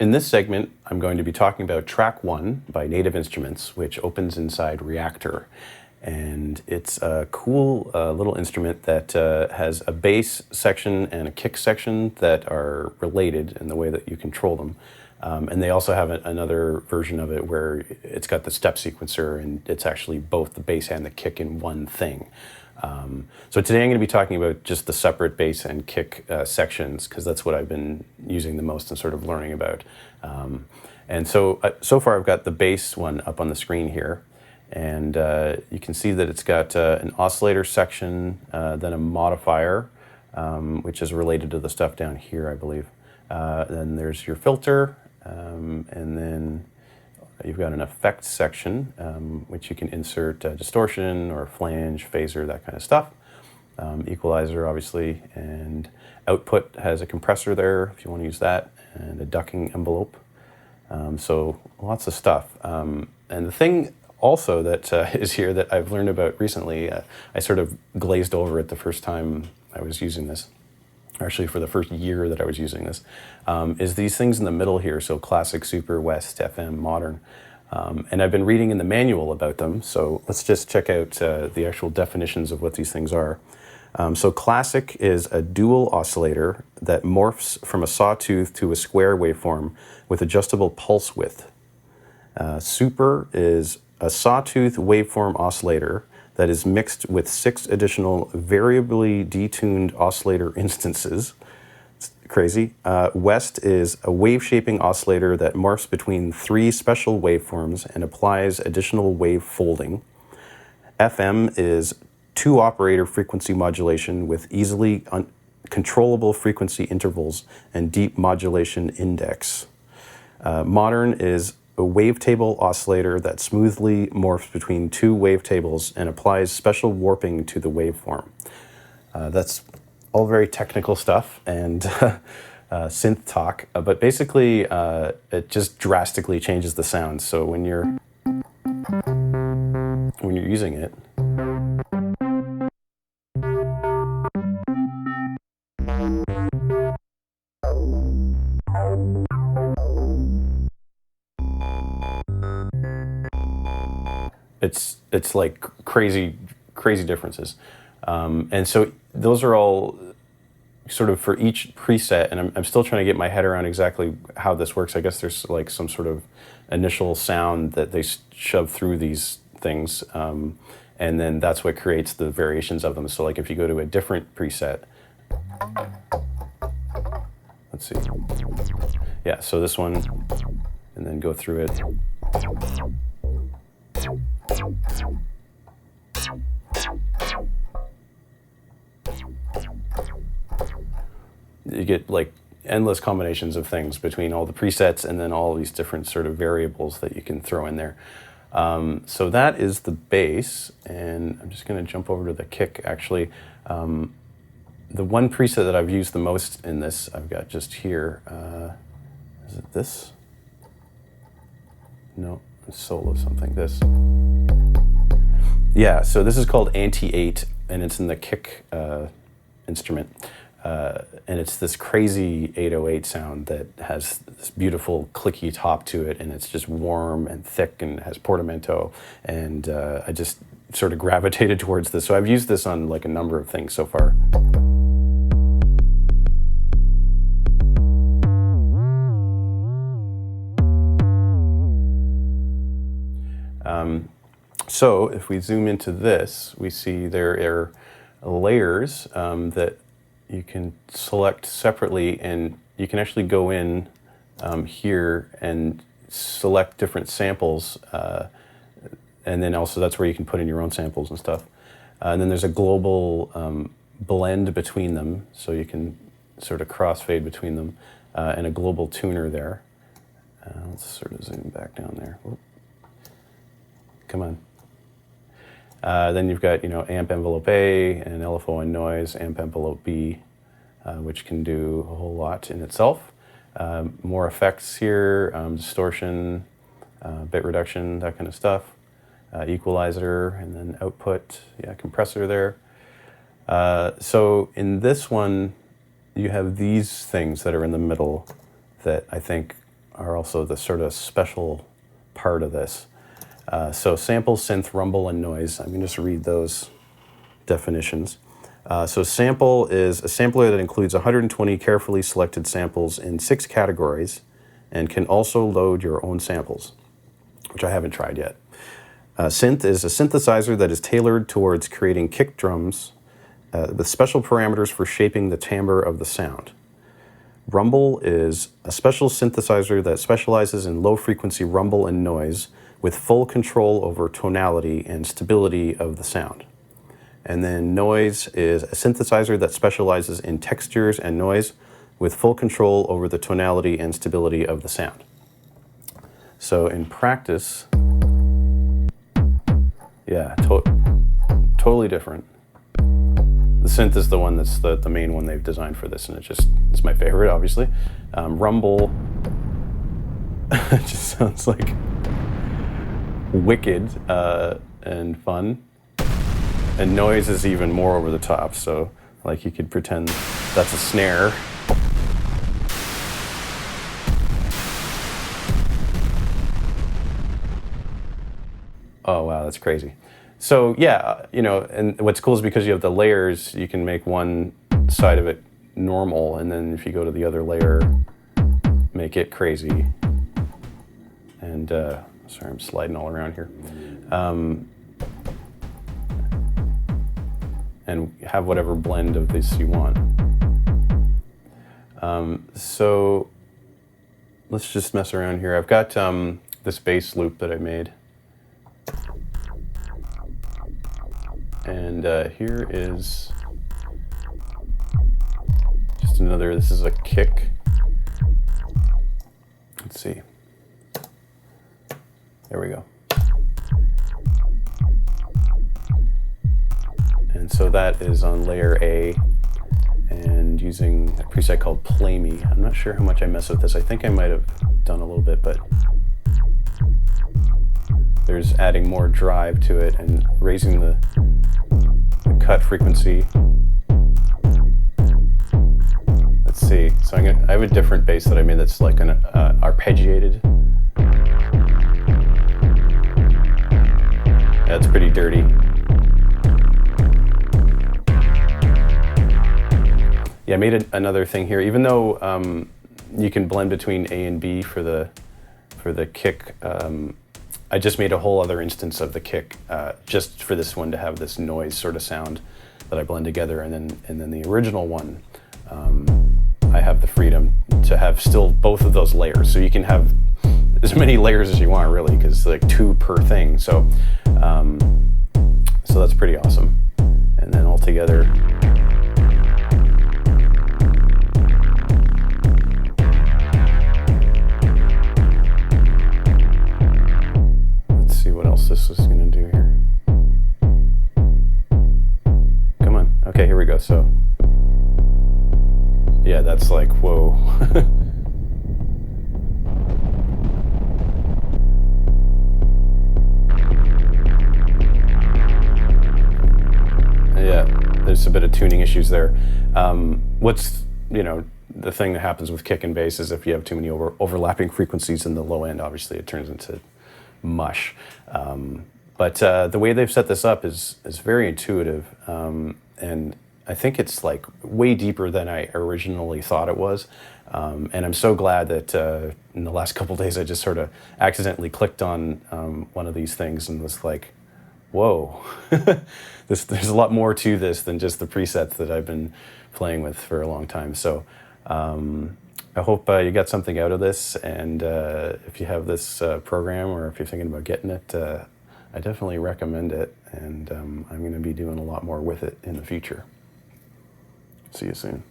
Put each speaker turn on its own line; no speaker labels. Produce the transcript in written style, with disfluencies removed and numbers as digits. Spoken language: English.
In this segment, I'm going to be talking about Track 1 by Native Instruments, which opens inside Reaktor. And it's a cool little instrument that has a bass section and a kick section that are related in the way that you control them. And they also have another version of it where it's got the step sequencer, and it's actually both the bass and the kick in one thing. So today I'm going to be talking about just the separate bass and kick sections, because that's what I've been using the most and sort of learning about. And so far I've got the bass one up on the screen here. And you can see that it's got an oscillator section, then a modifier, which is related to the stuff down here, I believe. Then there's your filter, and then you've got an effects section, which you can insert distortion or flange, phaser, that kind of stuff. Equalizer, obviously, and output has a compressor there if you want to use that, and a ducking envelope. So lots of stuff. And the thing also that is here that I've learned about recently, I sort of glazed over it the first time I was using this, actually for the first year that I was using this, is these things in the middle here, so classic, super, West, FM, modern. And I've been reading in the manual about them, so let's just check out the actual definitions of what these things are. So classic is a dual oscillator that morphs from a sawtooth to a square waveform with adjustable pulse width. Super is a sawtooth waveform oscillator that is mixed with 6 additional variably detuned oscillator instances. It's crazy. West is a wave-shaping oscillator that morphs between 3 special waveforms and applies additional wave folding. FM is 2-operator frequency modulation with easily controllable frequency intervals and deep modulation index. Modern is a wavetable oscillator that smoothly morphs between 2 wavetables and applies special warping to the waveform. That's all very technical stuff and synth talk, but basically it just drastically changes the sound. So when you're using it, it's like crazy differences. And so those are all sort of for each preset, and I'm still trying to get my head around exactly how this works. I guess there's like some sort of initial sound that they shove through these things, and then that's what creates the variations of them. So like if you go to a different preset, let's see. Yeah, so this one, and then go through it. You get like endless combinations of things between all the presets and then all these different sort of variables that you can throw in there. So that is the bass, and I'm just going to jump over to the kick actually. The one preset that I've used the most in this, I've got just here. Is it this? No, it's solo something, this. Yeah, so this is called Anti-8, and it's in the kick instrument. And it's this crazy 808 sound that has this beautiful clicky top to it, and it's just warm and thick and has portamento, and I just sort of gravitated towards this. So I've used this on like a number of things so far. So if we zoom into this, we see there are layers that you can select separately, and you can actually go in here and select different samples, and then also that's where you can put in your own samples and stuff. And then there's a global blend between them, so you can sort of crossfade between them, and a global tuner there. Let's sort of zoom back down there. Whoop. Come on. Then you've got, amp envelope A and LFO and noise, amp envelope B, which can do a whole lot in itself. More effects here, distortion, bit reduction, that kind of stuff. Equalizer, and then output, compressor there. So in this one, you have these things that are in the middle that I think are also the sort of special part of this. So sample, synth, rumble, and noise. I'm going to just read those definitions. So sample is a sampler that includes 120 carefully selected samples in 6 categories and can also load your own samples, which I haven't tried yet. Synth is a synthesizer that is tailored towards creating kick drums with special parameters for shaping the timbre of the sound. Rumble is a special synthesizer that specializes in low-frequency rumble and noise with full control over tonality and stability of the sound. And then noise is a synthesizer that specializes in textures and noise with full control over the tonality and stability of the sound. So in practice, yeah, totally different. The synth is the one that's the main one they've designed for this, and it's my favorite, obviously. Rumble it just sounds like wicked and fun. And noise is even more over the top, so like you could pretend that's a snare. Oh wow, that's crazy. So yeah, and what's cool is because you have the layers, you can make one side of it normal, and then if you go to the other layer, make it crazy. And sorry, I'm sliding all around here. And have whatever blend of this you want. So let's just mess around here. I've got this bass loop that I made. And here is just another, this is a kick. Let's see. There we go. And so that is on layer A and using a preset called Play Me. I'm not sure how much I mess with this. I think I might have done a little bit, but there's adding more drive to it and raising the cut frequency. Let's see. So I have a different bass that I made that's like an arpeggiated. That's pretty dirty. Yeah, I made another thing here. Even though you can blend between A and B for the kick, I just made a whole other instance of the kick just for this one to have this noise sort of sound that I blend together, and then the original one, I have the freedom to have still both of those layers. So you can have as many layers as you want, really, because like 2 per thing. So so that's pretty awesome. And then all together. This is going to do here. Come on. Okay, here we go. So, yeah, that's like, whoa. Yeah, there's a bit of tuning issues there. What's, the thing that happens with kick and bass is if you have too many overlapping frequencies in the low end, obviously it turns into mush. But the way they've set this up is very intuitive, and I think it's like way deeper than I originally thought it was. And I'm so glad that in the last couple of days I just sort of accidentally clicked on one of these things and was like, whoa, there's a lot more to this than just the presets that I've been playing with for a long time. So I hope you got something out of this, and if you have this program or if you're thinking about getting it, I definitely recommend it, and I'm going to be doing a lot more with it in the future. See you soon.